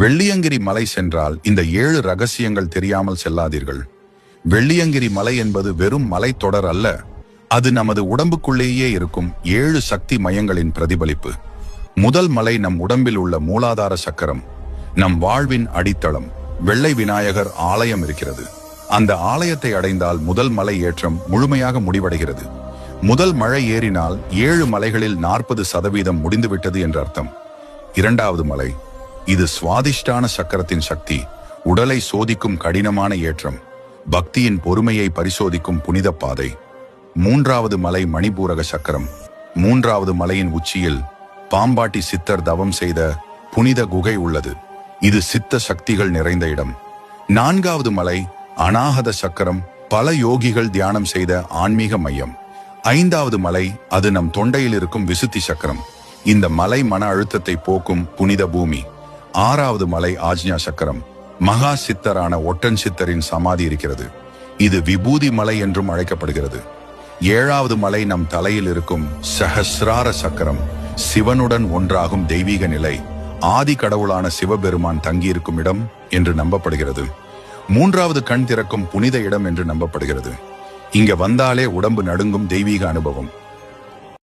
வெள்ளியங்கிரி மலை சென்றால் இந்த 7 ரகசியங்கள் தெரியாமல் செல்லாதீர்கள். வெள்ளியங்கிரி மலை என்பது வெறும் மலைத்தொடர் அல்ல, அது நமது உடம்புக்குள்ளேயே இருக்கும் 7 சக்தி மையங்களின் பிரதிபலிப்பு. முதல் மலை நம் உடம்பில் உள்ள மூலாதார சக்கரம், நம் வாழ்வின் அடித்தளம். வெள்ளை விநாயகர் ஆலயம் இருக்கிறது. அந்த ஆலயத்தை அடைந்தால் முதல் மலை ஏற்றம் முழுமையாக முடிவடைகிறது. முதல் மழை ஏறினால் 7 மலைகளில் 40% முடிந்துவிட்டது என்ற அர்த்தம். இரண்டாவது மலை, இது சுவாதிஷ்டான சக்கரத்தின் சக்தி, உடலை சோதிக்கும் கடினமான ஏற்றம், பக்தியின் பொறுமையை பரிசோதிக்கும் புனித பாதை. மூன்றாவது மலை மணிபூரக சக்கரம். மூன்றாவது மலையின் உச்சியில் பாம்பாட்டி சித்தர் தவம் செய்த புனித குகை உள்ளது. இது சித்த சக்திகள் நிறைந்த இடம். நான்காவது மலை அநாகத சக்கரம், பல யோகிகள் தியானம் செய்த ஆன்மீக மையம். ஐந்தாவது மலை, அது நம் தொண்டையில் இருக்கும் விசுத்தி சக்கரம். இந்த மலை மன அழுத்தத்தை போக்கும் புனித பூமி. ஆறாவது மலை ஆஜ்ஞா சக்கரம், மகா சித்தரான ஒட்டன் சித்தரின் சமாதி இருக்கிறது. இது விபூதி மலை என்றும் அழைக்கப்படுகிறது. ஏழாவது மலை நம் தலையில் இருக்கும் சஹஸ்ரார சக்கரம், சிவனுடன் ஒன்றாகும் தெய்வீக நிலை, ஆதி கடவுளான சிவபெருமான் தங்கியிருக்கும் இடம் என்று நம்பப்படுகிறது. மூன்றாவது கண் திறக்கும் புனித இடம் என்று நம்பப்படுகிறது. இங்க வந்தாலே உடம்பு நடுங்கும் தெய்வீக அனுபவம்.